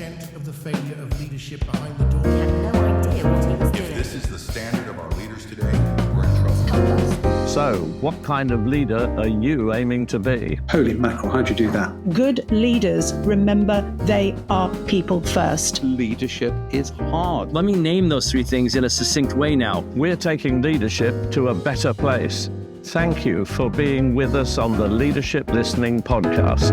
extent of the failure of leadership behind the door? He had no idea what he was doing. If this is the standard of our leaders today, we're in trouble. So, what kind of leader are you aiming to be? Holy mackerel, how'd you do that? Good leaders remember they are people first. Leadership is hard. Let me name those three things in a succinct way now. We're taking leadership to a better place. Thank you for being with us on the Leadership Listening Podcast.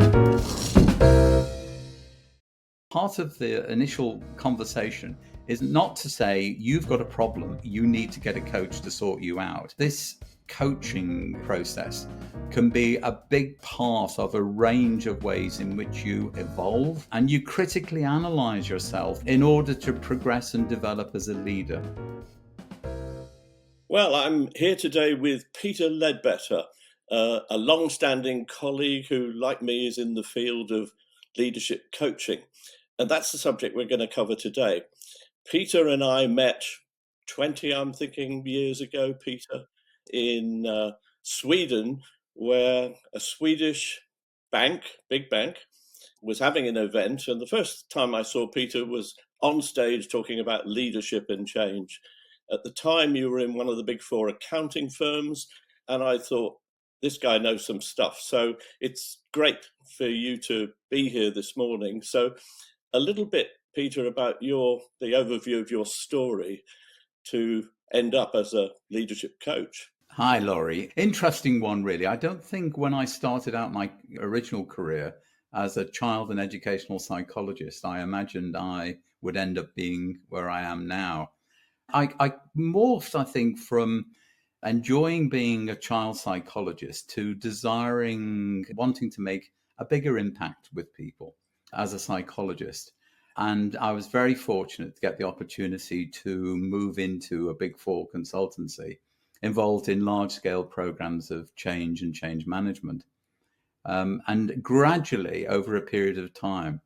Part of the initial conversation is not to say you've got a problem, you need to get a coach to sort you out. This coaching process can be a big part of a range of ways in which you evolve and you critically analyze yourself in order to progress and develop as a leader. Well, I'm here today with Peter Leadbetter, a long-standing colleague who, like me, is in the field of leadership coaching. And that's the subject we're going to cover today. Peter and I met 20, I'm thinking, years ago, Peter, in Sweden, where a Swedish bank, big bank, was having an event. And the first time I saw Peter was on stage talking about leadership and change. At the time, you were in one of the big four accounting firms, and I thought, this guy knows some stuff. So it's great for you to be here this morning. So a little bit, Peter, about the overview of your story to end up as a leadership coach. Hi, Lawrie. Interesting one, really. I don't think when I started out my original career as a child and educational psychologist, I imagined I would end up being where I am now. I morphed, I think, from enjoying being a child psychologist to wanting to make a bigger impact with people as a psychologist. And I was very fortunate to get the opportunity to move into a big four consultancy involved in large-scale programs of change and change management. And gradually, over a period of time,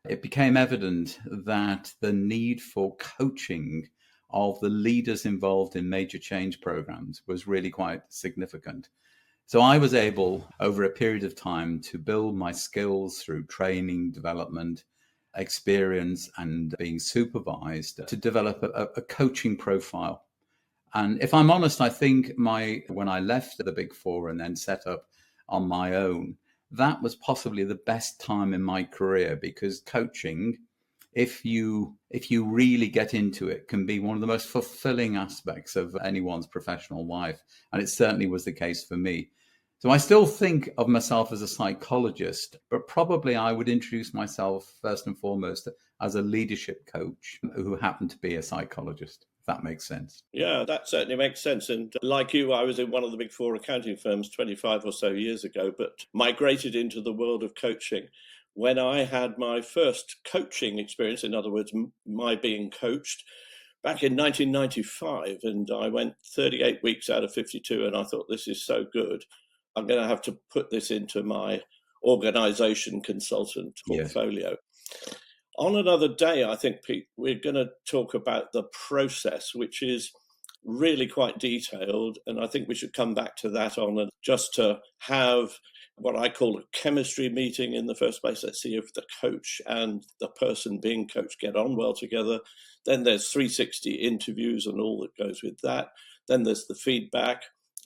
it became evident that the need for coaching of the leaders involved in major change programs was really quite significant. So I was able, over a period of time, to build my skills through training, development, experience, and being supervised to develop a coaching profile. And if I'm honest, I think when I left the Big Four and then set up on my own, that was possibly the best time in my career, because coaching, if you really get into it, can be one of the most fulfilling aspects of anyone's professional life. And it certainly was the case for me. So I still think of myself as a psychologist, but probably I would introduce myself first and foremost as a leadership coach who happened to be a psychologist, if that makes sense. Yeah, that certainly makes sense. And like you, I was in one of the big four accounting firms 25 or so years ago, but migrated into the world of coaching when I had my first coaching experience, in other words, my being coached, back in 1995. And I went 38 weeks out of 52, and I thought, this is so good. I'm going to have to put this into my organization consultant portfolio. Yes. On another day, I think, Pete, we're going to talk about the process, which is really quite detailed. And I think we should come back to that just to have what I call a chemistry meeting in the first place. Let's see if the coach and the person being coached get on well together. Then there's 360 interviews and all that goes with that. Then there's the feedback.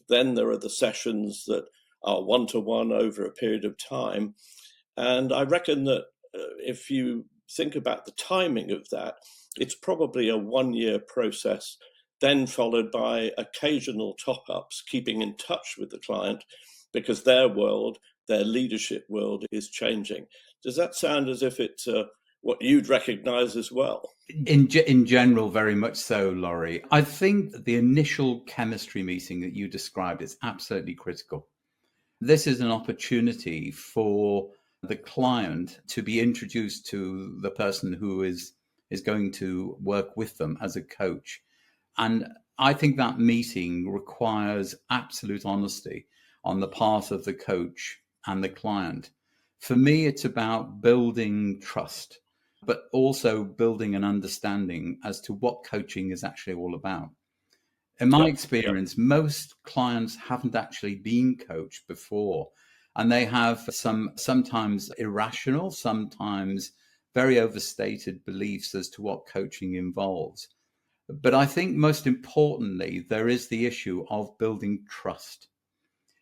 Then there are the sessions that are one-to-one over a period of time. And I reckon that if you think about the timing of that, it's probably a 1-year process, then followed by occasional top-ups, keeping in touch with the client because their world, their leadership world is changing. Does that sound as if it's what you'd recognize as well? In general, very much so, Lawrie. I think the initial chemistry meeting that you described is absolutely critical. This is an opportunity for the client to be introduced to the person who is going to work with them as a coach. And I think that meeting requires absolute honesty on the part of the coach and the client. For me, it's about building trust, but also building an understanding as to what coaching is actually all about. In my experience, most clients haven't actually been coached before, and they have sometimes irrational, sometimes very overstated beliefs as to what coaching involves. But I think most importantly, there is the issue of building trust.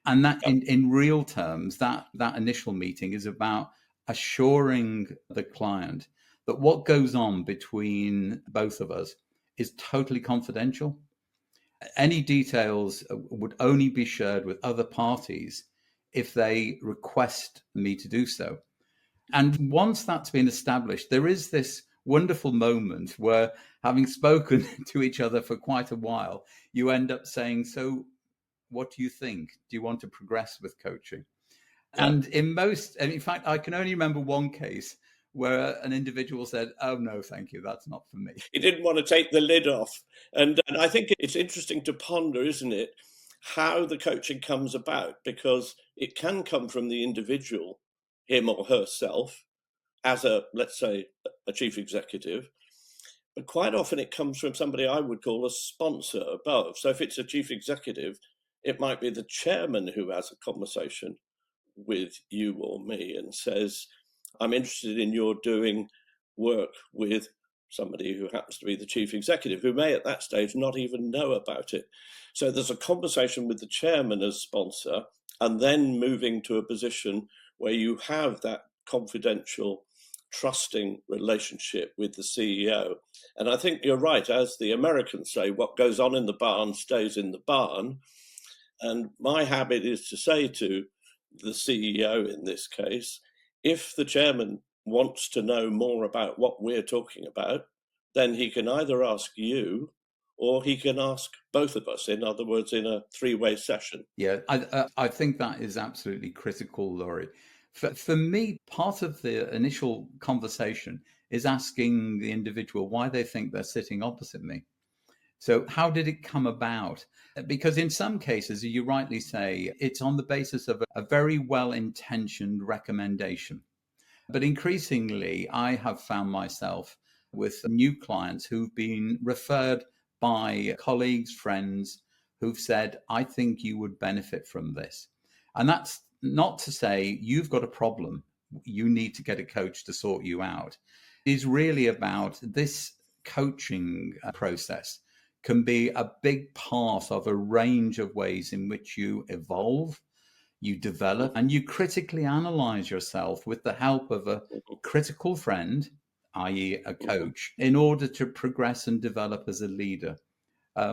And that in real terms, that initial meeting is about assuring the client that what goes on between both of us is totally confidential. Any details would only be shared with other parties if they request me to do so. And once that's been established, there is this wonderful moment where, having spoken to each other for quite a while, you end up saying, so what do you think? Do you want to progress with coaching? Yeah. And in fact, I can only remember one case where an individual said, oh, no, thank you. That's not for me. He didn't want to take the lid off. And I think it's interesting to ponder, isn't it, how the coaching comes about, because it can come from the individual, him or herself, as let's say, a chief executive. But quite often it comes from somebody I would call a sponsor above. So if it's a chief executive, it might be the chairman who has a conversation with you or me and says, I'm interested in your doing work with somebody who happens to be the chief executive, who may at that stage not even know about it. So there's a conversation with the chairman as sponsor, and then moving to a position where you have that confidential, trusting relationship with the CEO. And I think you're right, as the Americans say, what goes on in the barn stays in the barn. And my habit is to say to the CEO in this case, if the chairman wants to know more about what we're talking about, then he can either ask you or he can ask both of us, in other words, in a three-way session. Yeah, I think that is absolutely critical, Lawrie. For me, part of the initial conversation is asking the individual why they think they're sitting opposite me. So how did it come about? Because in some cases, as you rightly say, it's on the basis of a very well-intentioned recommendation. But increasingly, I have found myself with new clients who've been referred by colleagues, friends, who've said, I think you would benefit from this. And that's not to say you've got a problem, you need to get a coach to sort you out. It's really about this coaching process can be a big part of a range of ways in which you evolve, you develop, and you critically analyze yourself with the help of a critical friend, i.e. a coach, in order to progress and develop as a leader.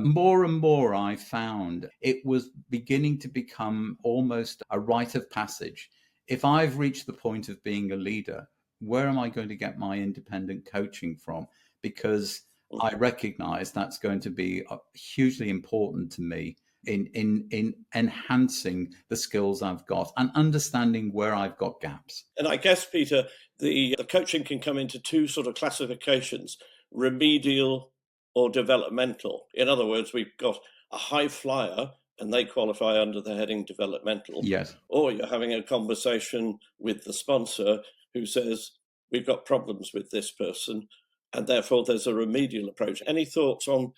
More and more, I found it was beginning to become almost a rite of passage. If I've reached the point of being a leader, where am I going to get my independent coaching from? Because I recognize that's going to be hugely important to me in enhancing the skills I've got and understanding where I've got gaps. And I guess, Peter, the coaching can come into two sort of classifications: remedial or developmental. In other words, we've got a high flyer and they qualify under the heading developmental. Yes. Or you're having a conversation with the sponsor who says, we've got problems with this person, and therefore there's a remedial approach. Any thoughts on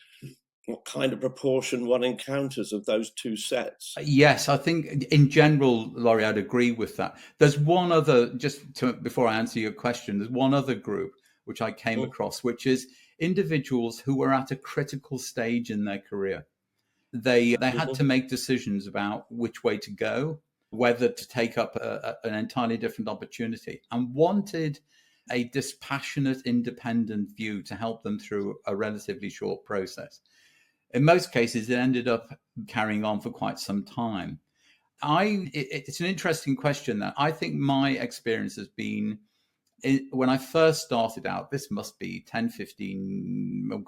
what kind of proportion one encounters of those two sets? Yes, I think in general, Lawrie, I'd agree with that. There's one other, before I answer your question, there's one other group which I came across, which is individuals who were at a critical stage in their career. They had to make decisions about which way to go, whether to take up an entirely different opportunity, and wanted a dispassionate, independent view to help them through a relatively short process. In most cases, it ended up carrying on for quite some time. It's an interesting question that I think my experience has been when I first started out, this must be 10, 15,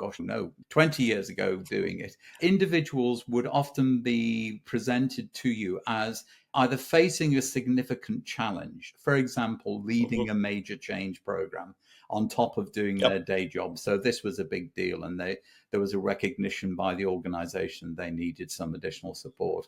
20 years ago doing it. Individuals would often be presented to you as either facing a significant challenge, for example, leading a major change program on top of doing their day job. So this was a big deal, and there was a recognition by the organization they needed some additional support.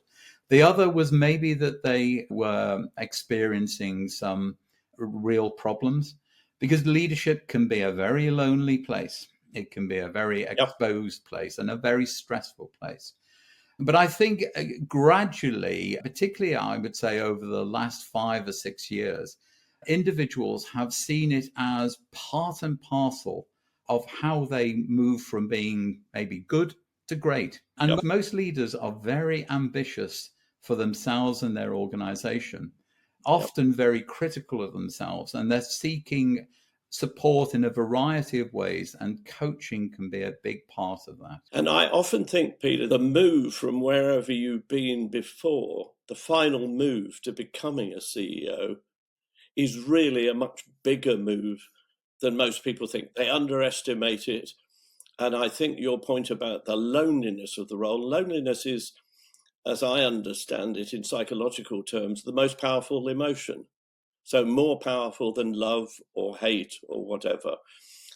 The other was maybe that they were experiencing some real problems, because leadership can be a very lonely place. It can be a very exposed place and a very stressful place. But I think gradually, particularly I would say over the last 5 or 6 years, individuals have seen it as part and parcel of how they move from being maybe good to great. And Yep. most leaders are very ambitious for themselves and their organization, often very critical of themselves, and they're seeking support in a variety of ways, and coaching can be a big part of that. And I often think, Peter, the move from wherever you've been before, the final move to becoming a CEO, is really a much bigger move than most people think. They underestimate it. And I think your point about the loneliness of the role, loneliness is, as I understand it in psychological terms, the most powerful emotion. So more powerful than love or hate or whatever.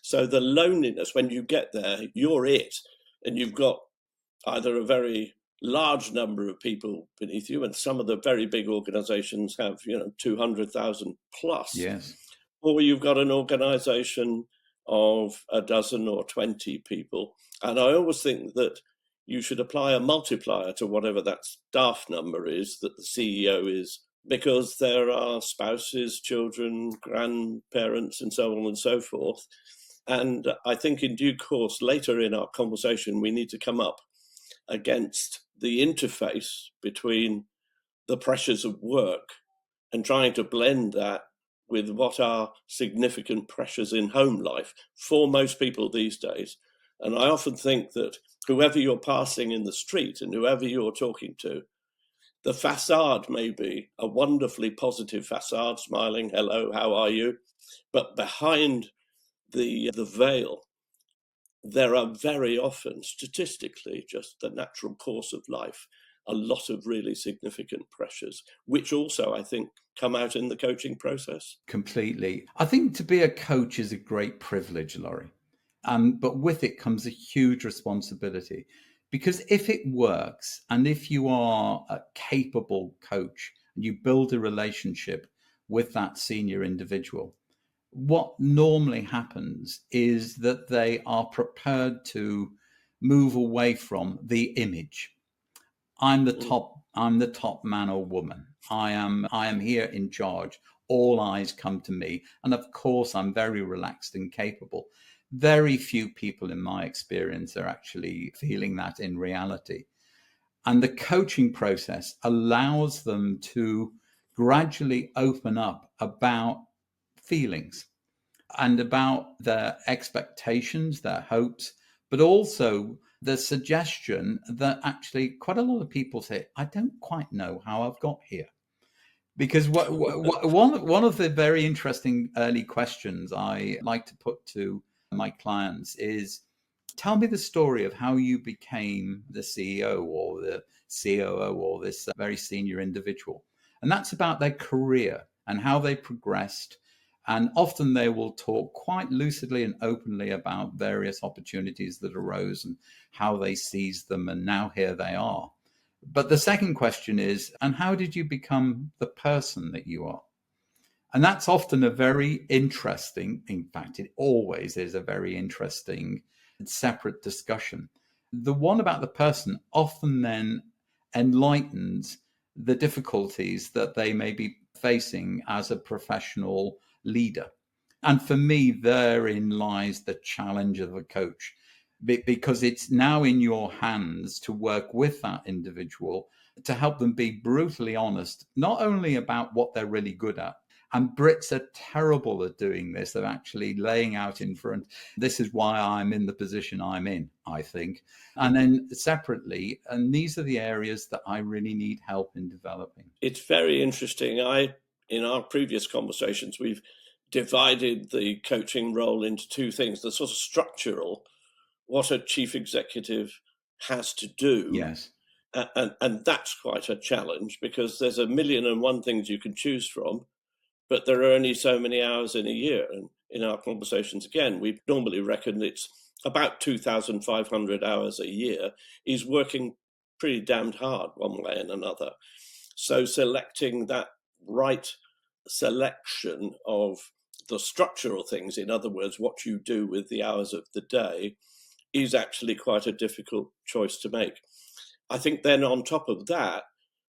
So the loneliness, when you get there, you're it. And you've got either a very large number of people beneath you, and some of the very big organizations have, 200,000 plus. Yes. Or you've got an organization of a dozen or 20 people. And I always think that you should apply a multiplier to whatever that staff number is that the CEO is, because there are spouses, children, grandparents, and so on and so forth. And I think in due course, later in our conversation, we need to come up against the interface between the pressures of work and trying to blend that with what are significant pressures in home life for most people these days. And I often think that whoever you're passing in the street and whoever you're talking to, the facade may be a wonderfully positive facade, smiling, hello, how are you? But behind the veil, there are very often, statistically, just the natural course of life, a lot of really significant pressures, which also, I think, come out in the coaching process. Completely. I think to be a coach is a great privilege, Lawrie. But with it comes a huge responsibility. Because if it works, and if you are a capable coach, and you build a relationship with that senior individual, what normally happens is that they are prepared to move away from the image. I'm the top man or woman. I am here in charge. All eyes come to me. And of course, I'm very relaxed and capable. Very few people in my experience are actually feeling that in reality. And the coaching process allows them to gradually open up about feelings and about their expectations, their hopes, but also the suggestion that actually quite a lot of people say, I don't quite know how I've got here. Because one of the very interesting early questions I like to put to my clients is, tell me the story of how you became the CEO or the COO or this very senior individual. And that's about their career and how they progressed. And often they will talk quite lucidly and openly about various opportunities that arose and how they seized them. And now here they are. But the second question is, and how did you become the person that you are? And that's often a very interesting, in fact, it always is a very interesting separate discussion. The one about the person often then enlightens the difficulties that they may be facing as a professional leader. And for me, therein lies the challenge of a coach, because it's now in your hands to work with that individual to help them be brutally honest, not only about what they're really good at. And Brits are terrible at doing this, of actually laying out in front, this is why I'm in the position I'm in, I think. And then separately, and these are the areas that I really need help in developing. It's very interesting. In our previous conversations, we've divided the coaching role into two things: the sort of structural, what a chief executive has to do. Yes. And that's quite a challenge, because there's a million and one things you can choose from, but there are only so many hours in a year. And in our conversations, again, we normally reckon it's about 2,500 hours a year is working pretty damned hard one way and another. So selecting that right selection of the structural things, in other words, what you do with the hours of the day, is actually quite a difficult choice to make. I think then on top of that,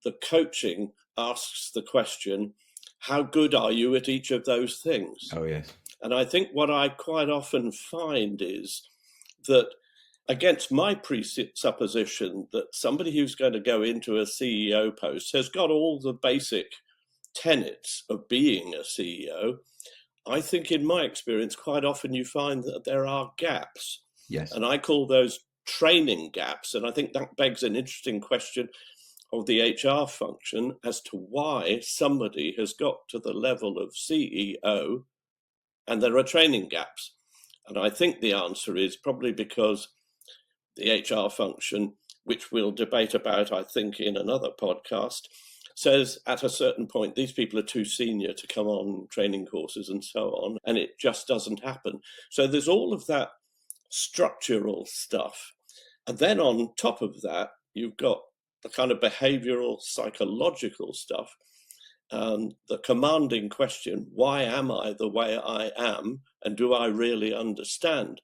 the coaching asks the question, how good are you at each of those things? Oh, yes. And I think what I quite often find is that, against my presupposition that somebody who's going to go into a CEO post has got all the basic tenets of being a CEO, I think in my experience, quite often you find that there are gaps. Yes. And I call those training gaps. And I think that begs an interesting question of the HR function as to why somebody has got to the level of CEO and there are training gaps. And I think the answer is probably because the HR function, which we'll debate about, I think, in another podcast, says at a certain point, these people are too senior to come on training courses and so on, and it just doesn't happen. So there's all of that structural stuff. And then on top of that, you've got the kind of behavioral, psychological stuff. The commanding question, why am I the way I am? And do I really understand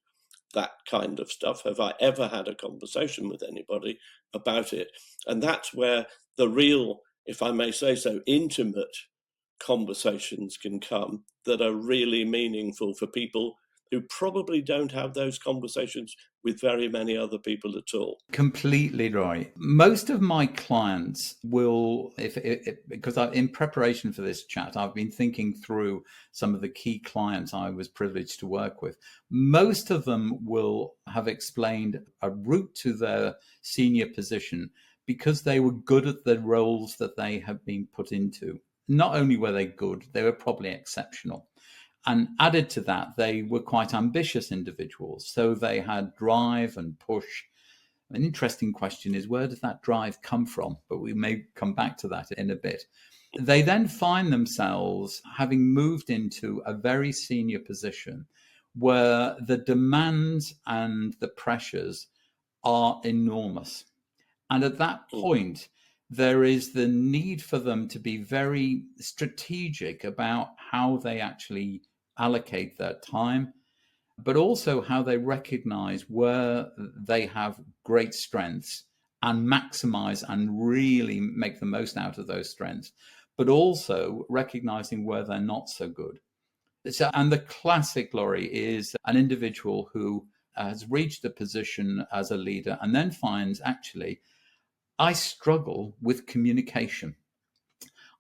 that kind of stuff? Have I ever had a conversation with anybody about it? And that's where the real, if I may say so, intimate conversations can come that are really meaningful for people who probably don't have those conversations with very many other people at all. Completely right. Most of my clients will, because in preparation for this chat, I've been thinking through some of the key clients I was privileged to work with. Most of them will have explained a route to their senior position because they were good at the roles that they have been put into. Not only were they good, they were probably exceptional. And added to that, they were quite ambitious individuals. So they had drive and push. An interesting question is, where does that drive come from? But we may come back to that in a bit. They then find themselves having moved into a very senior position where the demands and the pressures are enormous. And at that point, there is the need for them to be very strategic about how they actually allocate their time, but also how they recognize where they have great strengths and maximize and really make the most out of those strengths, but also recognizing where they're not so good. So, and the classic, Lawrie, is an individual who has reached a position as a leader and then finds, actually, I struggle with communication.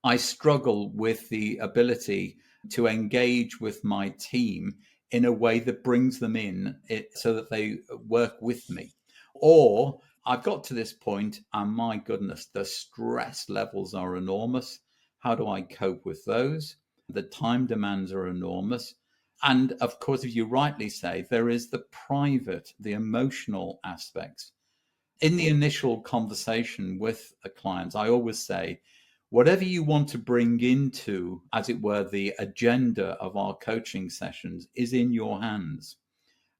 I struggle with the ability to engage with my team in a way that brings them in so that they work with me. Or I've got to this point and my goodness, the stress levels are enormous. How do I cope with those? The time demands are enormous. And of course, as you rightly say, there is the private, the emotional aspects. In the initial conversation with the clients, I always say, whatever you want to bring into, as it were, the agenda of our coaching sessions is in your hands.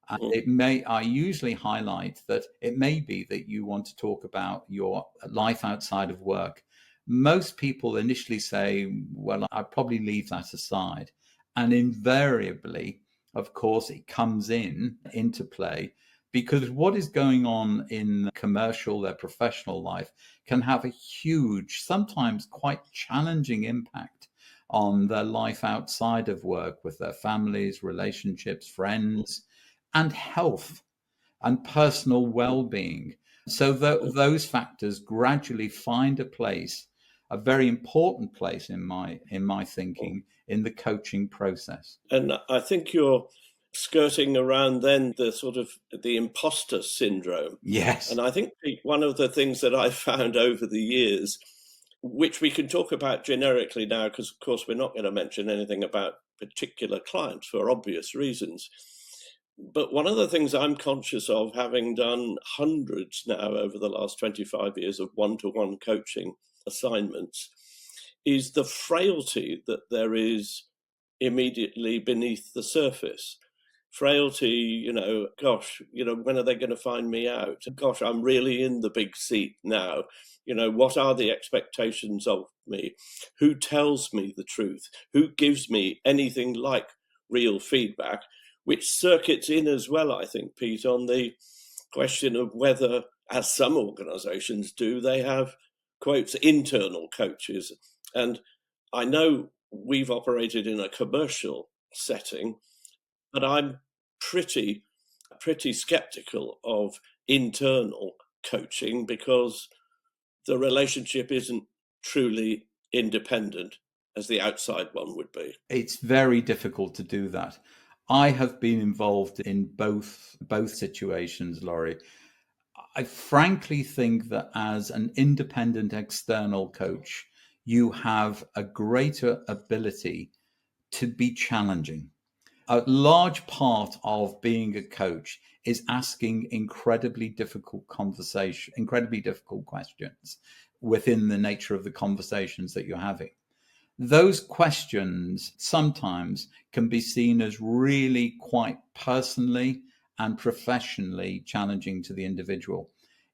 I usually highlight that it may be that you want to talk about your life outside of work. Most people initially say, well, I'd probably leave that aside. And invariably, of course, it comes into play, because what is going on in commercial, their professional life, can have a huge, sometimes quite challenging impact on their life outside of work with their families, relationships, friends, and health and personal well-being. So those factors gradually find a place, a very important place in my thinking, in the coaching process. And I think you're skirting around then the sort of the imposter syndrome. Yes. And I think one of the things that I've found over the years, which we can talk about generically now, because of course we're not going to mention anything about particular clients for obvious reasons. But one of the things I'm conscious of, having done hundreds now over the last 25 years of one-to-one coaching assignments, is the frailty that there is immediately beneath the surface. Frailty, gosh, when are they going to find me out? Gosh, I'm really in the big seat now. What are the expectations of me? Who tells me the truth? Who gives me anything like real feedback? Which circuits in as well, I think, Pete, on the question of whether, as some organizations do, they have, quotes, internal coaches. And I know we've operated in a commercial setting, but I'm pretty skeptical of internal coaching because the relationship isn't truly independent as the outside one would be. It's very difficult to do that. I have been involved in both situations, Lawrie. I frankly think that as an independent external coach, you have a greater ability to be challenging. A large part of being a coach is asking incredibly difficult questions within the nature of the conversations that you're having. Those questions sometimes can be seen as really quite personally and professionally challenging to the individual.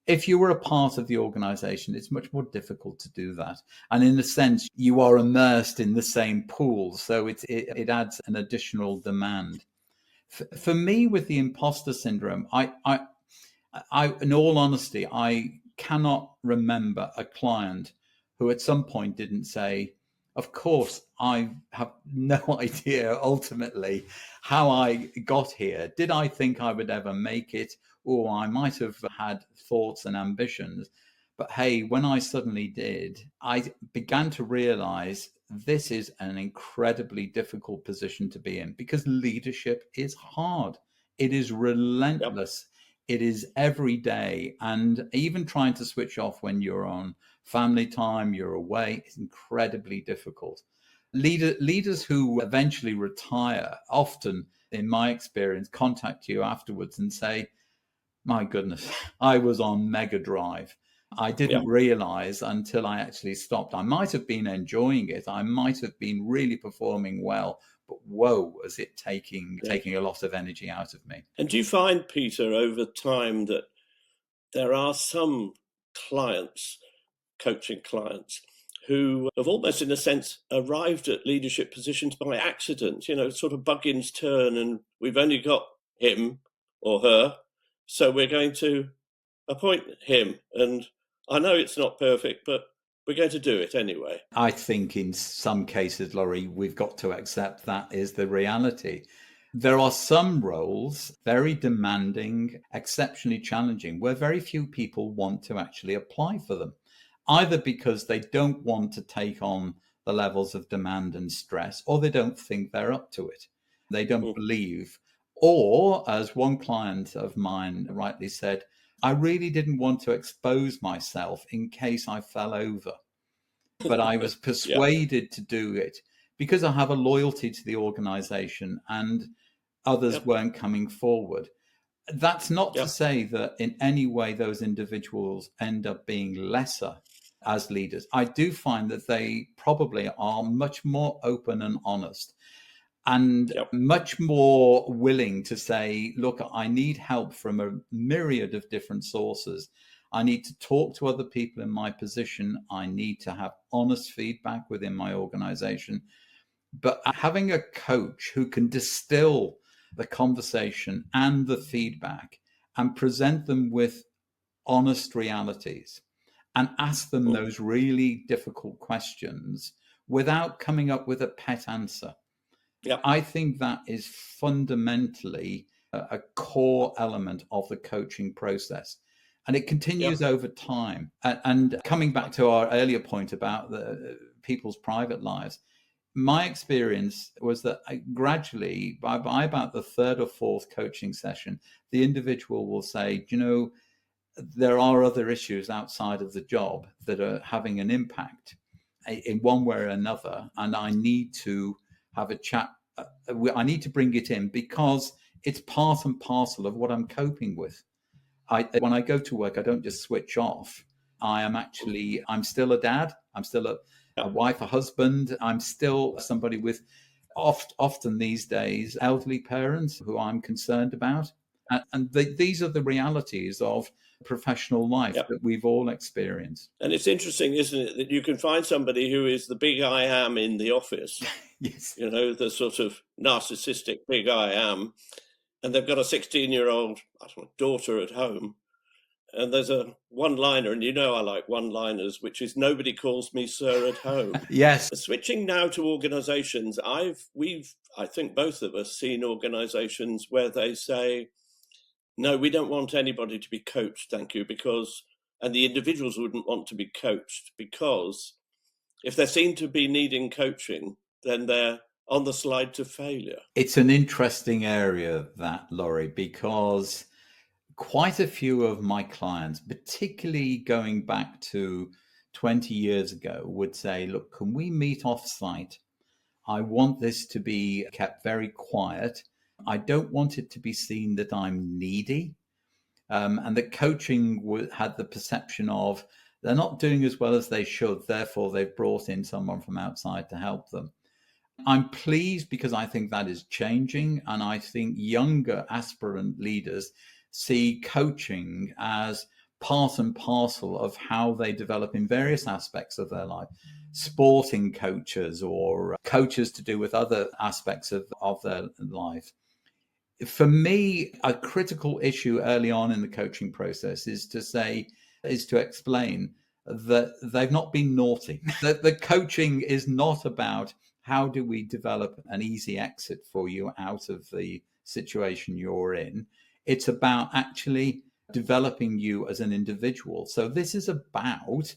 If you were a part of the organization, it's much more difficult to do that. And in a sense, you are immersed in the same pool. So it adds an additional demand. For me, with the imposter syndrome, I, in all honesty, I cannot remember a client who at some point didn't say, of course, I have no idea ultimately how I got here. Did I think I would ever make it? Or I might have had thoughts and ambitions. But hey, when I suddenly did, I began to realize this is an incredibly difficult position to be in because leadership is hard. It is relentless. Yep. It is every day. And even trying to switch off when you're on family time, you're away, is incredibly difficult. Leaders who eventually retire often, in my experience, contact you afterwards and say, my goodness, I was on mega drive. I didn't realize until I actually stopped. I might have been enjoying it. I might have been really performing well, but whoa, was it taking a lot of energy out of me. And do you find, Peter, over time that there are some clients, coaching clients, who have almost, in a sense, arrived at leadership positions by accident, sort of Buggins' turn, and we've only got him or her, so we're going to appoint him. And I know it's not perfect, but we're going to do it anyway. I think in some cases, Lawrie, we've got to accept that is the reality. There are some roles, very demanding, exceptionally challenging, where very few people want to actually apply for them, either because they don't want to take on the levels of demand and stress, or they don't think they're up to it. They don't believe. Or, as one client of mine rightly said, I really didn't want to expose myself in case I fell over. But I was persuaded to do it because I have a loyalty to the organization and others weren't coming forward. That's not to say that in any way those individuals end up being lesser as leaders. I do find that they probably are much more open and honest and much more willing to say, look, I need help from a myriad of different sources. I need to talk to other people in my position. I need to have honest feedback within my organization. But having a coach who can distill the conversation and the feedback and present them with honest realities and ask them those really difficult questions without coming up with a pet answer. I think that is fundamentally a core element of the coaching process. And it continues over time. And coming back to our earlier point about the people's private lives, my experience was that gradually, by about the third or fourth coaching session, the individual will say, there are other issues outside of the job that are having an impact in one way or another. And I need to have a chat. I need to bring it in because it's part and parcel of what I'm coping with. When I go to work, I don't just switch off. I'm still a dad. I'm still a wife, a husband. I'm still somebody with often these days elderly parents who I'm concerned about. And these are the realities of professional life that we've all experienced. And it's interesting, isn't it, that you can find somebody who is the big I am in the office, yes, the sort of narcissistic big I am, and they've got a 16-year-old daughter at home And there's a one-liner, and you know I like one-liners, which is "Nobody calls me sir at home." Yes. Switching now to organisations, I think both of us seen organisations where they say, "No, we don't want anybody to be coached, thank you," and the individuals wouldn't want to be coached because if they seem to be needing coaching, then they're on the slide to failure. It's an interesting area, that, Lawrie, because quite a few of my clients, particularly going back to 20 years ago, would say, look, can we meet off-site? I want this to be kept very quiet. I don't want it to be seen that I'm needy. And that coaching had the perception of they're not doing as well as they should, therefore they've brought in someone from outside to help them. I'm pleased because I think that is changing, and I think younger aspirant leaders see coaching as part and parcel of how they develop in various aspects of their life. Sporting coaches or coaches to do with other aspects of their life. For me, a critical issue early on in the coaching process is to explain that they've not been naughty. That the coaching is not about how do we develop an easy exit for you out of the situation you're in. It's about actually developing you as an individual. So this is about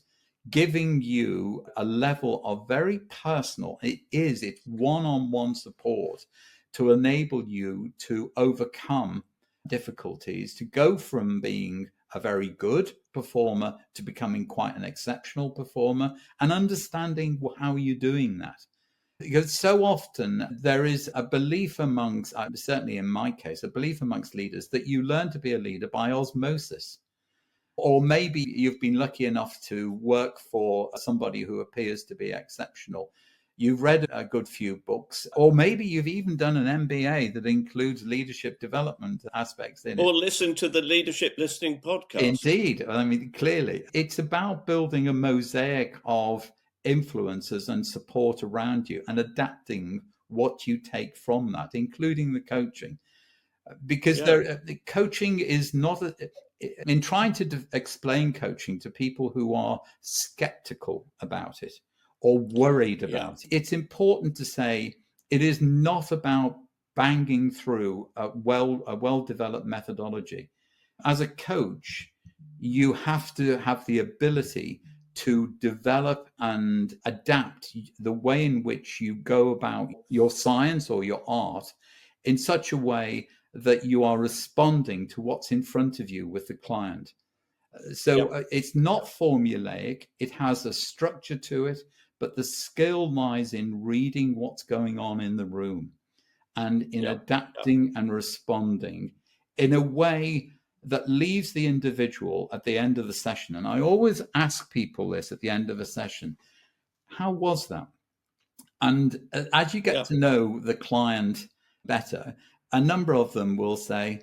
giving you a level of very personal, it's one-on-one support to enable you to overcome difficulties, to go from being a very good performer to becoming quite an exceptional performer, and understanding how you're doing that. Because so often there is a belief amongst, certainly in my case, a belief amongst leaders that you learn to be a leader by osmosis. Or maybe you've been lucky enough to work for somebody who appears to be exceptional. You've read a good few books, or maybe you've even done an MBA that includes leadership development aspects in it. Or listen to the Leadership Listening podcast. Indeed. I mean, clearly, it's about building a mosaic of influences and support around you and adapting what you take from that, including the coaching. Because coaching is not in trying to explain coaching to people who are skeptical about it or worried about it. It's important to say it is not about banging through a well-developed methodology. As a coach, you have to have the ability to develop and adapt the way in which you go about your science or your art in such a way that you are responding to what's in front of you with the client. So it's not formulaic. It has a structure to it, but the skill lies in reading what's going on in the room and in adapting and responding in a way that leaves the individual at the end of the session. And I always ask people this at the end of a session, how was that? And as you get to know the client better, a number of them will say,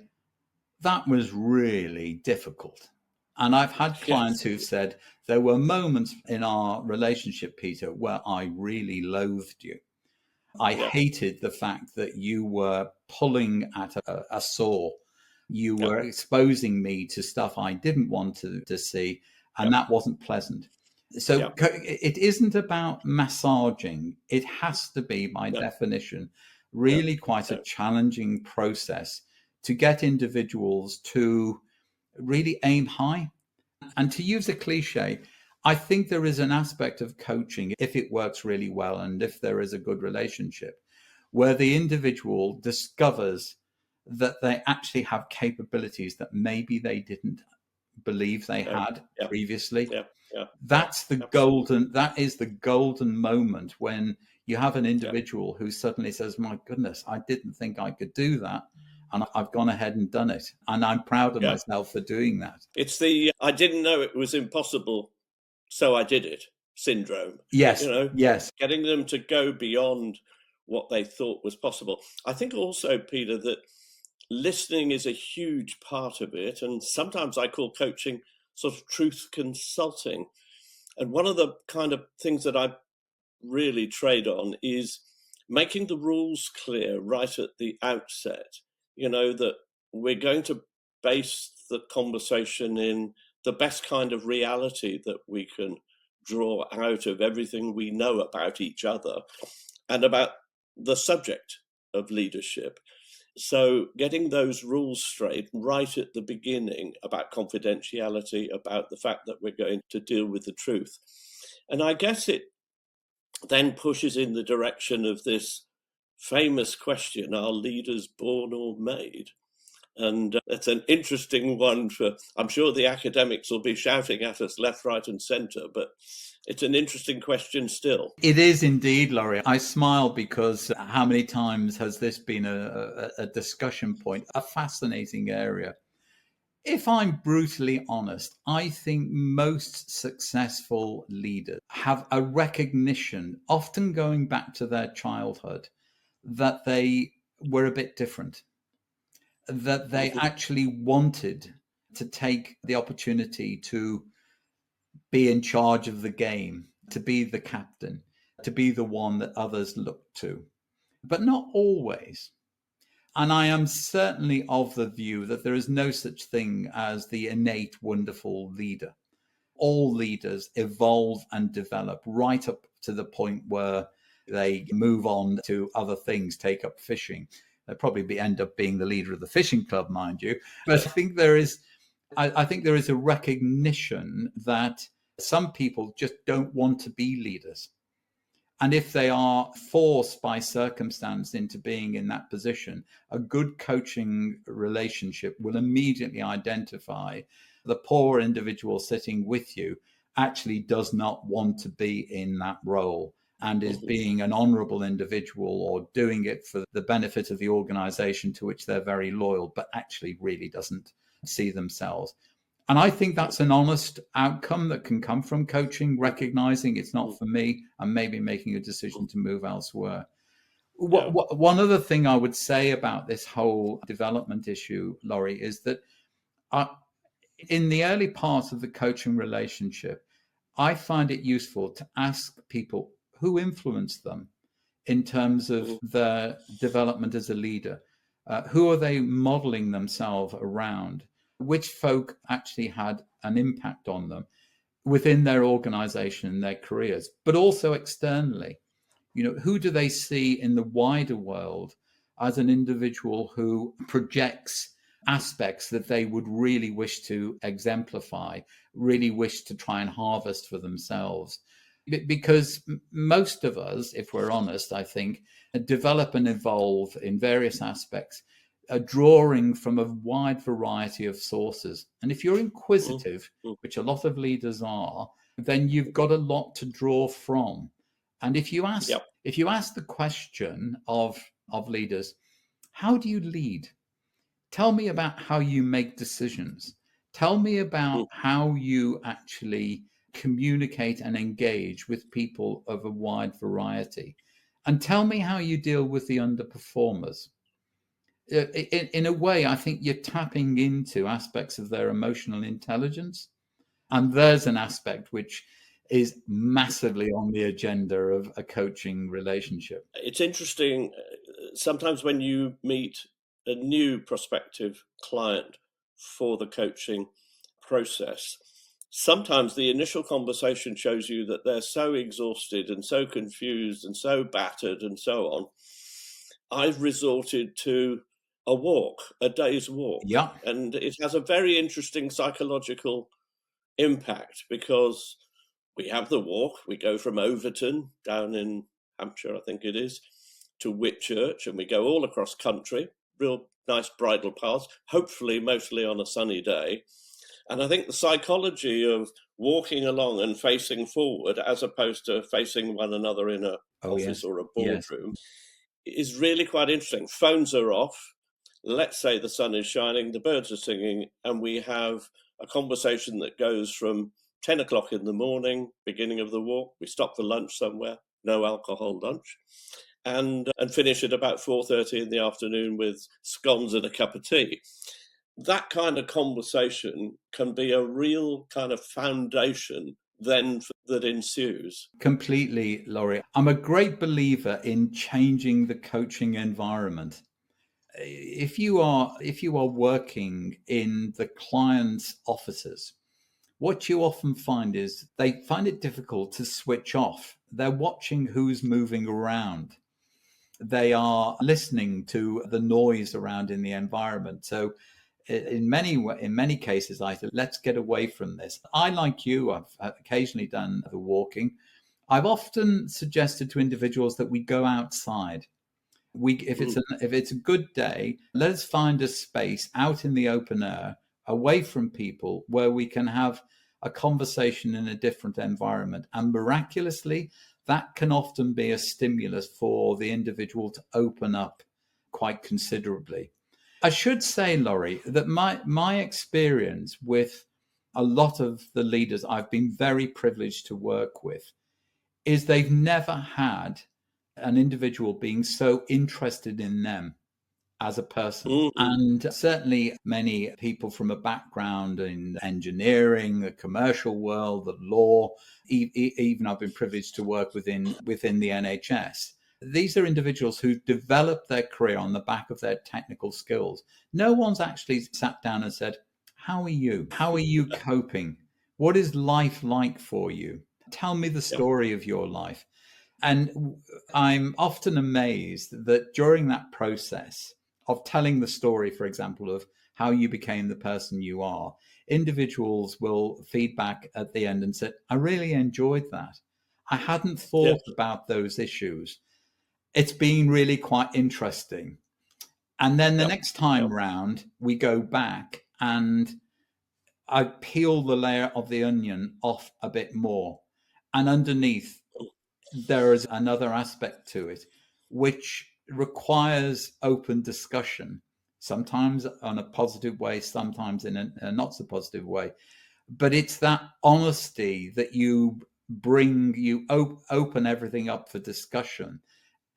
that was really difficult. And I've had clients who've said, there were moments in our relationship, Peter, where I really loathed you. I hated the fact that you were pulling at a saw. You were exposing me to stuff I didn't want to see, and that wasn't pleasant. So it isn't about massaging. It has to be, by definition, really quite a challenging process to get individuals to really aim high. And to use a cliche, I think there is an aspect of coaching, if it works really well and if there is a good relationship, where the individual discovers that they actually have capabilities that maybe they didn't believe they had previously. That is the golden moment when you have an individual who suddenly says, my goodness, I didn't think I could do that. And I've gone ahead and done it. And I'm proud of myself for doing that. It's the I didn't know it was impossible, so I did it syndrome. Yes. Getting them to go beyond what they thought was possible. I think also, Peter, that listening is a huge part of it. And sometimes I call coaching sort of truth consulting. And one of the kind of things that I really trade on is making the rules clear right at the outset, that we're going to base the conversation in the best kind of reality that we can draw out of everything we know about each other and about the subject of leadership. So getting those rules straight right at the beginning about confidentiality, about the fact that we're going to deal with the truth. And I guess it then pushes in the direction of this famous question, are leaders born or made? And it's an interesting one I'm sure the academics will be shouting at us left, right and centre, but it's an interesting question still. It is indeed, Lawrie. I smile because how many times has this been a discussion point, a fascinating area. If I'm brutally honest, I think most successful leaders have a recognition, often going back to their childhood, that they were a bit different, that they actually wanted to take the opportunity to be in charge of the game, to be the captain, to be the one that others look to, but not always. And I am certainly of the view that there is no such thing as the innate, wonderful leader. All leaders evolve and develop right up to the point where they move on to other things, take up fishing. They'll probably end up being the leader of the fishing club, mind you. But I think there is a recognition that some people just don't want to be leaders. And if they are forced by circumstance into being in that position, a good coaching relationship will immediately identify the poor individual sitting with you actually does not want to be in that role and is being an honorable individual or doing it for the benefit of the organization to which they're very loyal, but actually really doesn't see themselves. And I think that's an honest outcome that can come from coaching, recognizing it's not for me and maybe making a decision to move elsewhere. Yeah. One other thing I would say about this whole development issue, Lawrie, is that in the early part of the coaching relationship, I find it useful to ask people who influenced them in terms of their development as a leader. Who are they modeling themselves around? Which folk actually had an impact on them within their organization and their careers, but also externally? You know, who do they see in the wider world as an individual who projects aspects that they would really wish to exemplify, really wish to try and harvest for themselves? Because most of us, if we're honest, I think, develop and evolve in various aspects, drawing from a wide variety of sources. And if you're inquisitive, which a lot of leaders are, then you've got a lot to draw from. And if you ask the question of leaders, how do you lead? Tell me about how you make decisions. Tell me about how you actually communicate and engage with people of a wide variety. And tell me how you deal with the underperformers. In a way, I think you're tapping into aspects of their emotional intelligence. And there's an aspect which is massively on the agenda of a coaching relationship. It's interesting. Sometimes when you meet a new prospective client for the coaching process, sometimes the initial conversation shows you that they're so exhausted and so confused and so battered and so on. I've resorted to a day's walk. Yeah. And it has a very interesting psychological impact because we have the walk. We go from Overton down in Hampshire, I think it is, to Whitchurch, and we go all across country, real nice bridle paths, hopefully mostly on a sunny day. And I think the psychology of walking along and facing forward as opposed to facing one another in an office or a boardroom is really quite interesting. Phones are off. Let's say the sun is shining, the birds are singing, and we have a conversation that goes from 10 o'clock in the morning, beginning of the walk. We stop for lunch somewhere, no alcohol lunch, and finish at about 4:30 in the afternoon with scones and a cup of tea. That kind of conversation can be a real kind of foundation then that ensues. Completely, Lawrie. I'm a great believer in changing the coaching environment. if you are working in the client's offices, what you often find is they find it difficult to switch off. They're watching who's moving around. They are listening to the noise around in the environment. So in many cases, I said, let's get away from this. I, like you, I've occasionally done the walking. I've often suggested to individuals that we go outside. If it's a good day, let us find a space out in the open air, away from people, where we can have a conversation in a different environment. And miraculously, that can often be a stimulus for the individual to open up quite considerably. I should say, Lawrie, that my experience with a lot of the leaders I've been very privileged to work with is they've never had an individual being so interested in them as a person. Mm-hmm. And certainly many people from a background in engineering, the commercial world, the law, even I've been privileged to work within the NHS. These are individuals who developed their career on the back of their technical skills. No one's actually sat down and said, how are you? How are you coping? What is life like for you? Tell me the story of your life. And I'm often amazed that during that process of telling the story, for example, of how you became the person you are, individuals will feedback at the end and say, I really enjoyed that. I hadn't thought about those issues. It's been really quite interesting. And then the next time round, we go back and I peel the layer of the onion off a bit more. And underneath, there is another aspect to it, which requires open discussion, sometimes on a positive way, sometimes in a not so positive way. But it's that honesty that you bring, you open everything up for discussion.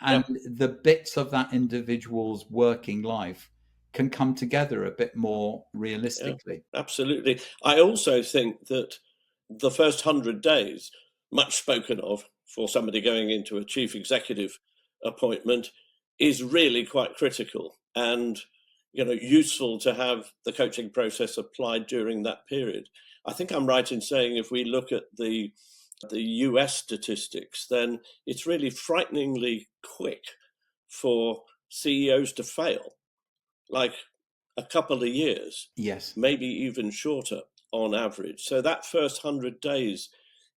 And the bits of that individual's working life can come together a bit more realistically. Yeah, absolutely. I also think that the first 100 days, much spoken of for somebody going into a chief executive appointment, is really quite critical and useful to have the coaching process applied during that period. I think I'm right in saying if we look at the US statistics, then it's really frighteningly quick for CEOs to fail, like a couple of years, maybe even shorter on average. So that first 100 days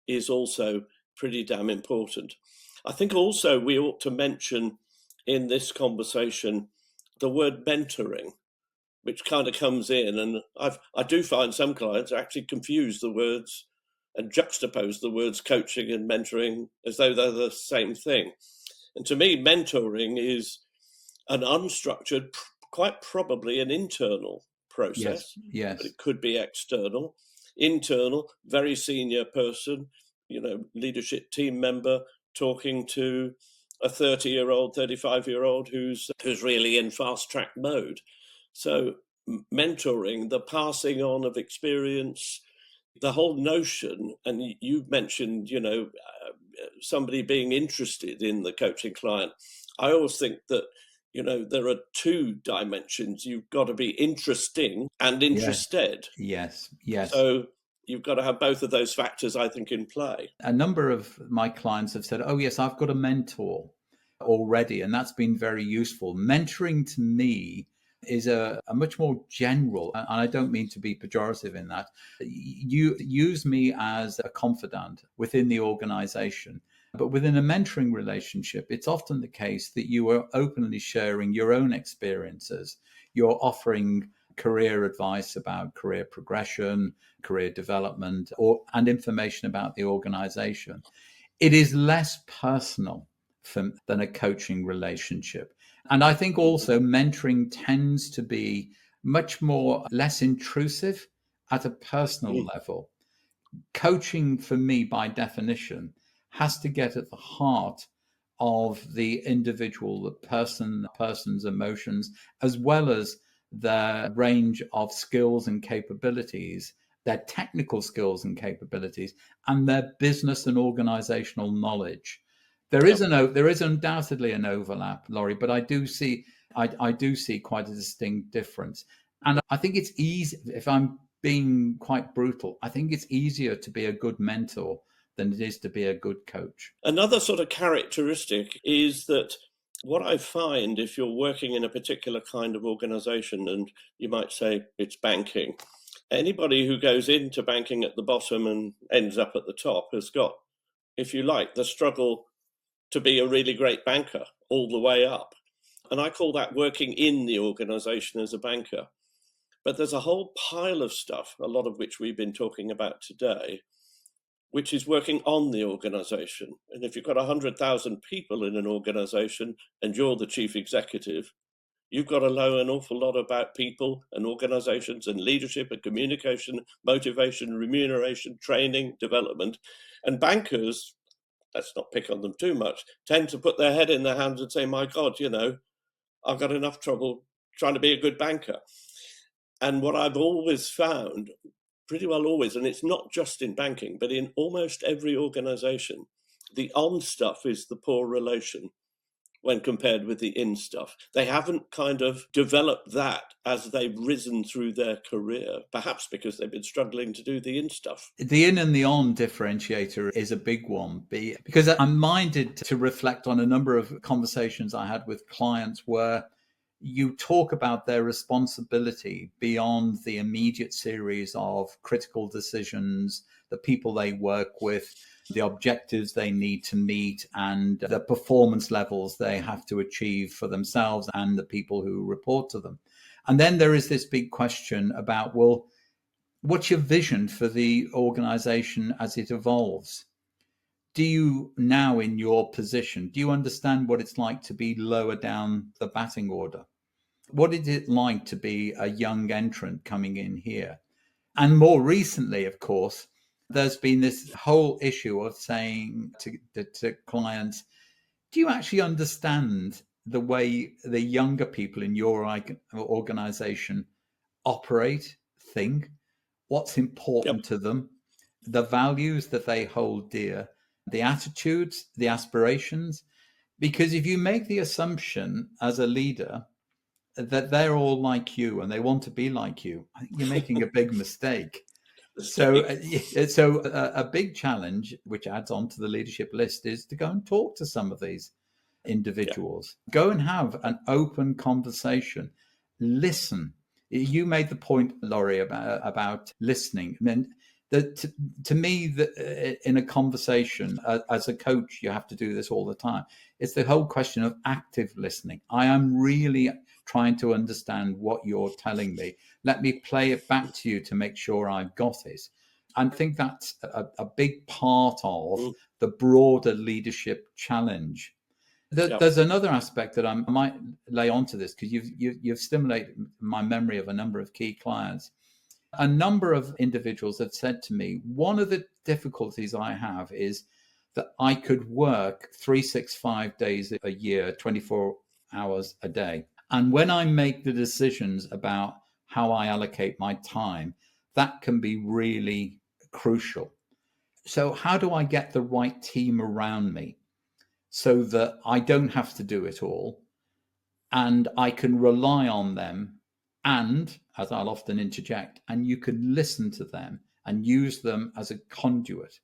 is also pretty damn important. I think also we ought to mention in this conversation the word mentoring, which kind of comes in, and I do find some clients actually confuse the words and juxtapose the words coaching and mentoring as though they're the same thing. And to me, mentoring is an unstructured, quite probably an internal process. Yes. But it could be external. Internal, very senior person, leadership team member talking to a 30-year-old, 35-year-old who's really in fast track mode. So mentoring, the passing on of experience, the whole notion, and you mentioned, somebody being interested in the coaching client. I always think that, there are two dimensions. You've got to be interesting and interested. Yes. So you've got to have both of those factors, I think, in play. A number of my clients have said, oh, yes, I've got a mentor already, and that's been very useful. Mentoring to me is a much more general, and I don't mean to be pejorative in that. You use me as a confidant within the organization, but within a mentoring relationship, it's often the case that you are openly sharing your own experiences. You're offering career advice about career progression, career development, and information about the organization. It is less personal than a coaching relationship. And I think also mentoring tends to be much less intrusive at a personal level. Coaching, for me, by definition, has to get at the heart of the individual, the person's emotions, as well as the range of skills and capabilities, their technical skills and capabilities, and their business and organizational knowledge. There is undoubtedly an overlap, Lawrie, but I do see I do see quite a distinct difference. And I think it's easy, if I'm being quite brutal, I think it's easier to be a good mentor than it is to be a good coach. Another sort of characteristic is that what I find, if you're working in a particular kind of organization, and you might say it's banking, anybody who goes into banking at the bottom and ends up at the top has got, if you like, the struggle to be a really great banker all the way up. And I call that working in the organization as a banker. But there's a whole pile of stuff, a lot of which we've been talking about today, which is working on the organization. And if you've got 100,000 people in an organization and you're the chief executive, you've got to know an awful lot about people and organizations and leadership and communication, motivation, remuneration, training, development. And bankers, let's not pick on them too much, tend to put their head in their hands and say, my God, I've got enough trouble trying to be a good banker. And what I've always found, pretty well always, and it's not just in banking, but in almost every organization, the on stuff is the poor relation when compared with the in stuff. They haven't kind of developed that as they've risen through their career, perhaps because they've been struggling to do the in stuff. The in and the on differentiator is a big one, because I'm minded to reflect on a number of conversations I had with clients where you talk about their responsibility beyond the immediate series of critical decisions, the people they work with, the objectives they need to meet, and the performance levels they have to achieve for themselves and the people who report to them. And then there is this big question about, well, what's your vision for the organization as it evolves? Do you now, in your position, do you understand what it's like to be lower down the batting order? What is it like to be a young entrant coming in here? And more recently, of course, there's been this whole issue of saying to clients, do you actually understand the way the younger people in your organization operate, think, what's important to them, the values that they hold dear, the attitudes, the aspirations? Because if you make the assumption as a leader that they're all like you and they want to be like you, I think you're making a big mistake. So a big challenge, which adds on to the leadership list, is to go and talk to some of these individuals. Go and have an open conversation. Listen. You made the point, Lawrie, about listening. I mean, to me, in a conversation, as a coach, you have to do this all the time. It's the whole question of active listening. I am really trying to understand what you're telling me. Let me play it back to you to make sure I've got it. And I think that's a big part of the broader leadership challenge. There's another aspect that I might lay onto this, because you've stimulated my memory of a number of key clients. A number of individuals have said to me, one of the difficulties I have is that I could work 365 days a year, 24 hours a day. And when I make the decisions about how I allocate my time, that can be really crucial. So how do I get the right team around me so that I don't have to do it all and I can rely on them? And, as I'll often interject, and you can listen to them and use them as a conduit.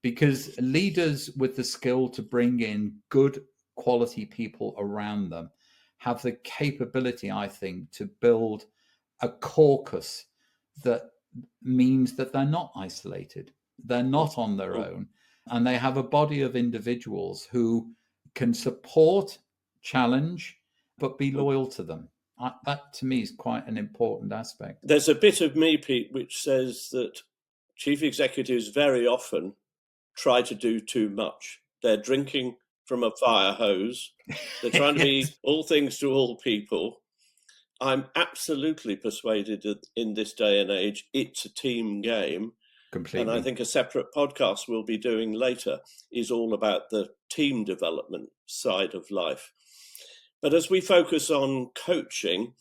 Because leaders with the skill to bring in good quality people around them have the capability, I think, to build a caucus that means that they're not isolated, they're not on their own, and they have a body of individuals who can support, challenge, but be loyal to them. That, to me, is quite an important aspect. There's a bit of me, Pete, which says that chief executives very often try to do too much. They're drinking from a fire hose. They're trying to be all things to all people. I'm absolutely persuaded that in this day and age, it's a team game. Completely. And I think a separate podcast we'll be doing later is all about the team development side of life. But as we focus on coaching,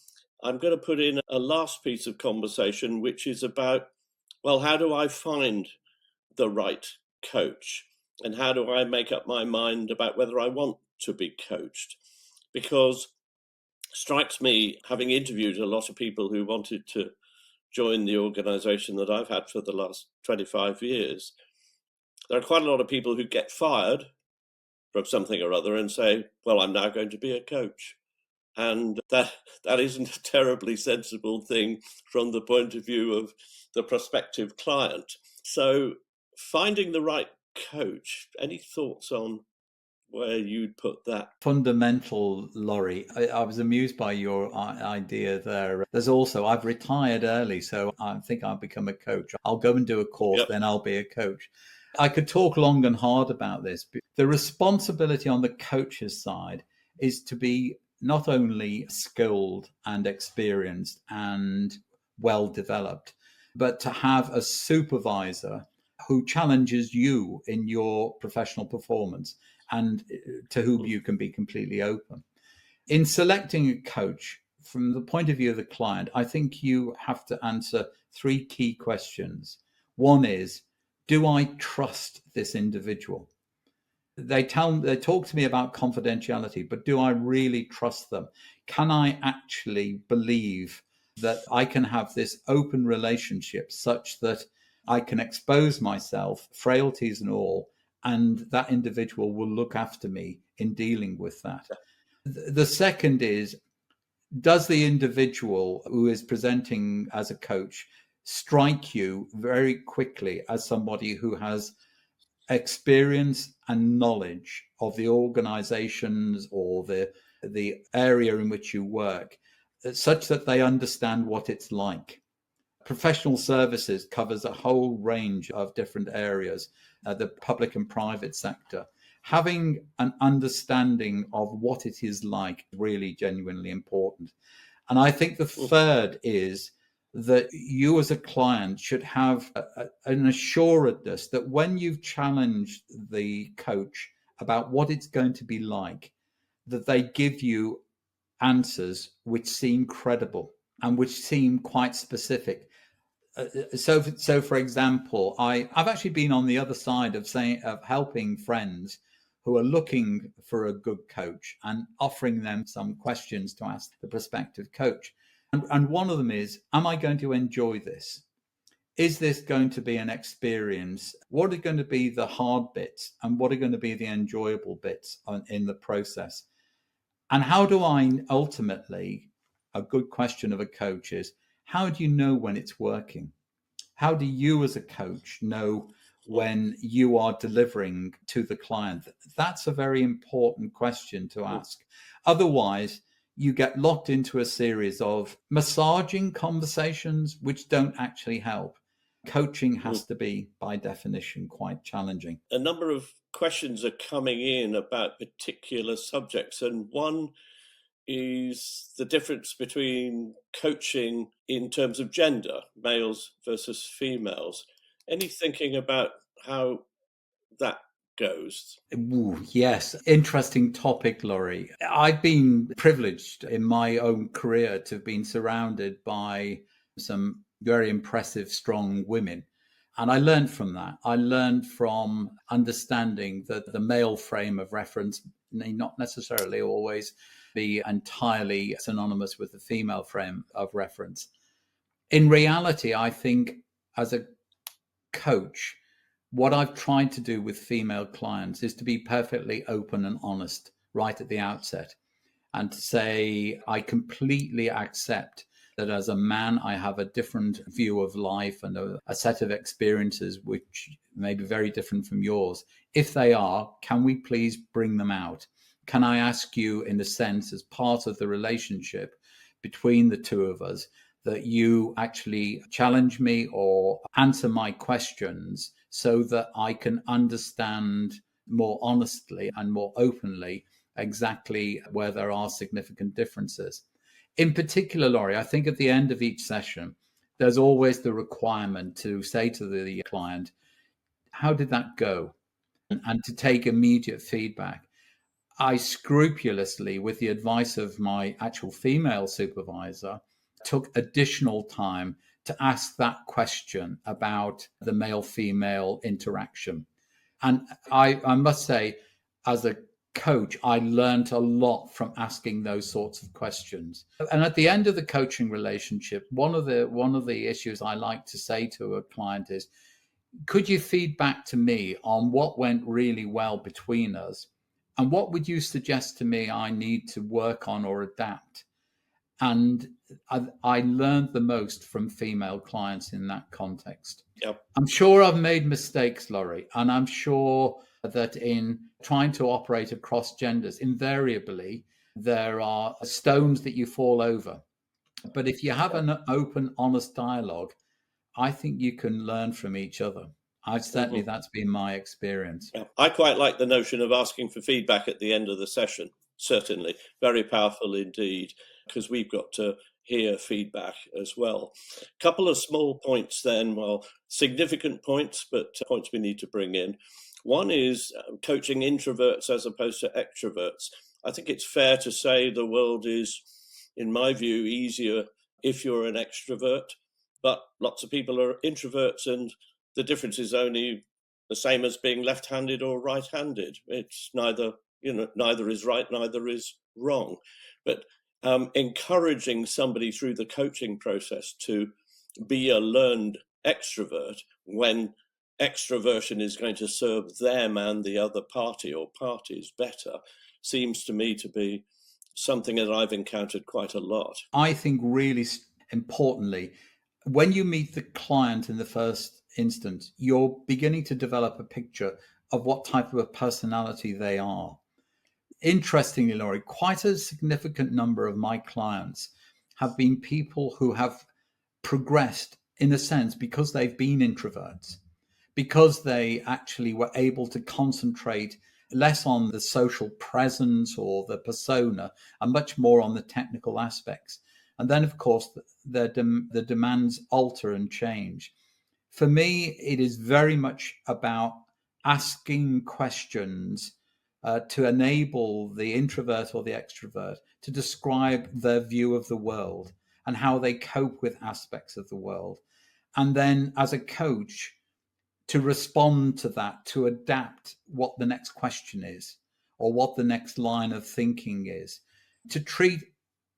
I'm going to put in a last piece of conversation, which is about, well, how do I find the right coach? And how do I make up my mind about whether I want to be coached? Because strikes me, having interviewed a lot of people who wanted to join the organisation that I've had for the last 25 years, there are quite a lot of people who get fired from something or other and say, well, I'm now going to be a coach. And that isn't a terribly sensible thing from the point of view of the prospective client. So finding the right coach, any thoughts on where you'd put that? Fundamental, Lawrie. I was amused by your idea there. There's also, I've retired early, so I think I'll become a coach. I'll go and do a course, Yep. then I'll be a coach. I could talk long and hard about this. The responsibility on the coach's side is to be not only skilled and experienced and well developed, but to have a supervisor who challenges you in your professional performance and to whom you can be completely open. In selecting a coach, from the point of view of the client, I think you have to answer three key questions. One is, do I trust this individual? They talk to me about confidentiality, but do I really trust them? Can I actually believe that I can have this open relationship such that I can expose myself, frailties and all, and that individual will look after me in dealing with that? The second is, does the individual who is presenting as a coach strike you very quickly as somebody who has experience and knowledge of the organizations or the area in which you work, such that they understand what it's like? Professional services covers a whole range of different areas, the public and private sector. Having an understanding of what it is like is really genuinely important. And I think the third is that you as a client should have an assuredness that when you've challenged the coach about what it's going to be like, that they give you answers which seem credible and which seem quite specific. So for example, I've actually been on the other side of helping friends who are looking for a good coach and offering them some questions to ask the prospective coach. And one of them is, am I going to enjoy this? Is this going to be an experience? What are going to be the hard bits and what are going to be the enjoyable bits in the process? And how do I ultimately, a good question of a coach is, how do you know when it's working? How do you as a coach know when you are delivering to the client? That's a very important question to ask. Otherwise, you get locked into a series of massaging conversations which don't actually help. Coaching has to be, by definition, quite challenging. A number of questions are coming in about particular subjects, and one is the difference between coaching in terms of gender, males versus females. Any thinking about how that goes? Ooh, yes, interesting topic, Lawrie. I've been privileged in my own career to have been surrounded by some very impressive, strong women. And I learned from that. I learned from understanding that the male frame of reference may not necessarily always be entirely synonymous with the female frame of reference. In reality, I think as a coach, what I've tried to do with female clients is to be perfectly open and honest right at the outset and to say, I completely accept that as a man, I have a different view of life and a set of experiences which may be very different from yours. If they are, can we please bring them out? Can I ask you, in a sense, as part of the relationship between the two of us, that you actually challenge me or answer my questions so that I can understand more honestly and more openly exactly where there are significant differences. In particular, Lawrie, I think at the end of each session, there's always the requirement to say to the client, how did that go? And to take immediate feedback. I scrupulously, with the advice of my actual female supervisor, took additional time to ask that question about the male-female interaction. And I must say, as a coach, I learned a lot from asking those sorts of questions. And at the end of the coaching relationship, one of the issues I like to say to a client is, could you feed back to me on what went really well between us? And what would you suggest to me I need to work on or adapt? And I learned the most from female clients in that context. Yep. I'm sure I've made mistakes, Lawrie, and I'm sure that in trying to operate across genders, invariably there are stones that you fall over. But if you have an open, honest dialogue, I think you can learn from each other. Certainly that's been my experience. Yeah. I quite like the notion of asking for feedback at the end of the session. Certainly, very powerful indeed, because we've got to hear feedback as well. A couple of small points then, well, significant points, but points we need to bring in. One is coaching introverts as opposed to extroverts. I think it's fair to say the world is, in my view, easier if you're an extrovert, but lots of people are introverts, and the difference is only the same as being left-handed or right-handed. It's neither is right, neither is wrong. But encouraging somebody through the coaching process to be a learned extrovert when extroversion is going to serve them and the other party or parties better seems to me to be something that I've encountered quite a lot. I think really importantly, when you meet the client in the first instance, you're beginning to develop a picture of what type of a personality they are. Interestingly, Lawrie, quite a significant number of my clients have been people who have progressed in a sense because they've been introverts, because they actually were able to concentrate less on the social presence or the persona and much more on the technical aspects. And then, of course, the demands alter and change. For me, it is very much about asking questions to enable the introvert or the extrovert to describe their view of the world and how they cope with aspects of the world. And then as a coach, to respond to that, to adapt what the next question is or what the next line of thinking is. To treat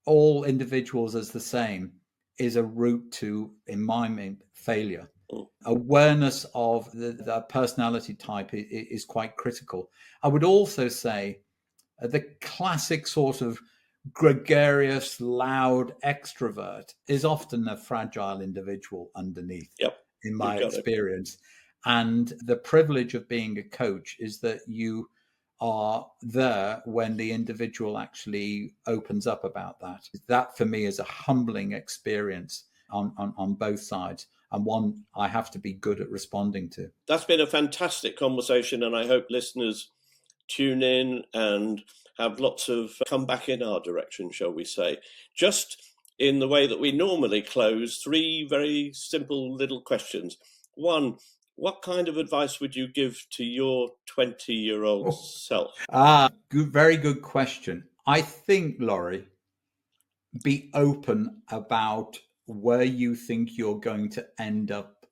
all individuals as the same is a route to, in my mind, failure. Awareness of the personality type is quite critical. I would also say the classic sort of gregarious, loud extrovert is often a fragile individual underneath, in my experience. And the privilege of being a coach is that you are there when the individual actually opens up about that. That for me is a humbling experience on both sides, and one I have to be good at responding to. That's been a fantastic conversation, and I hope listeners tune in and have lots of come back in our direction, shall we say. Just in the way that we normally close, 3 very simple little questions. One, what kind of advice would you give to your 20-year-old self? Very good question. I think, Lawrie, be open about where you think you're going to end up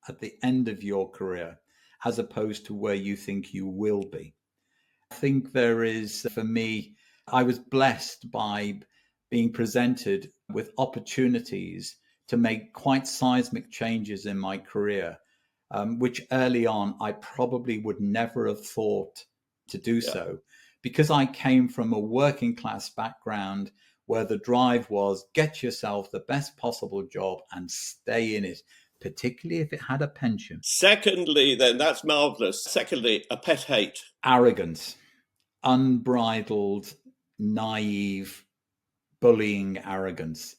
at the end of your career, as opposed to where you think you will be. I think there is, for me, I was blessed by being presented with opportunities to make quite seismic changes in my career, which early on I probably would never have thought to do so, because I came from a working class background where the drive was get yourself the best possible job and stay in it, particularly if it had a pension. Secondly, then, that's marvellous. Secondly, a pet hate. Arrogance, unbridled, naive, bullying arrogance.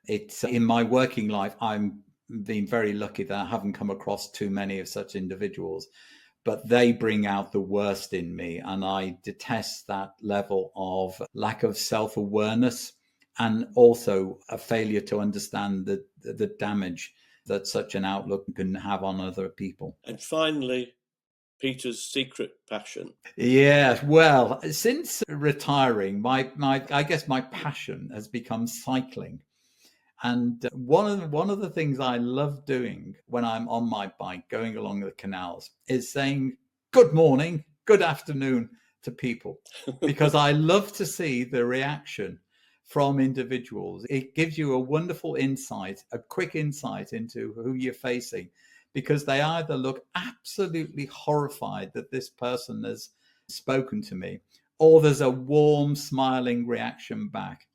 It's in my working life, I'm been very lucky that I haven't come across too many of such individuals, but they bring out the worst in me. And I detest that level of lack of self-awareness and also a failure to understand the damage that such an outlook can have on other people. And finally, Peter's secret passion. Yeah, well, since retiring, I guess my passion has become cycling. And one of the things I love doing when I'm on my bike going along the canals is saying good morning, good afternoon, to people because I love to see the reaction from individuals. It gives you a wonderful insight, a quick insight into who you're facing, because they either look absolutely horrified that this person has spoken to me, or there's a warm, smiling reaction back.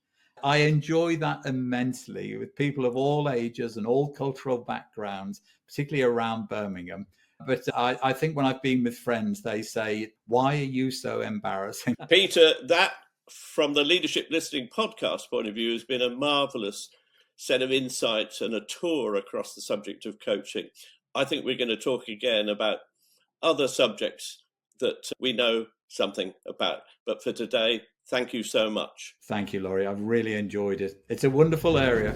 I enjoy that immensely with people of all ages and all cultural backgrounds, particularly around Birmingham. But I think when I've been with friends, they say, "Why are you so embarrassing?" Peter, that from the Leadership Listening podcast point of view has been a marvellous set of insights and a tour across the subject of coaching. I think we're going to talk again about other subjects that we know something about. But for today, thank you so much. Thank you, Lawrie. I've really enjoyed it. It's a wonderful area.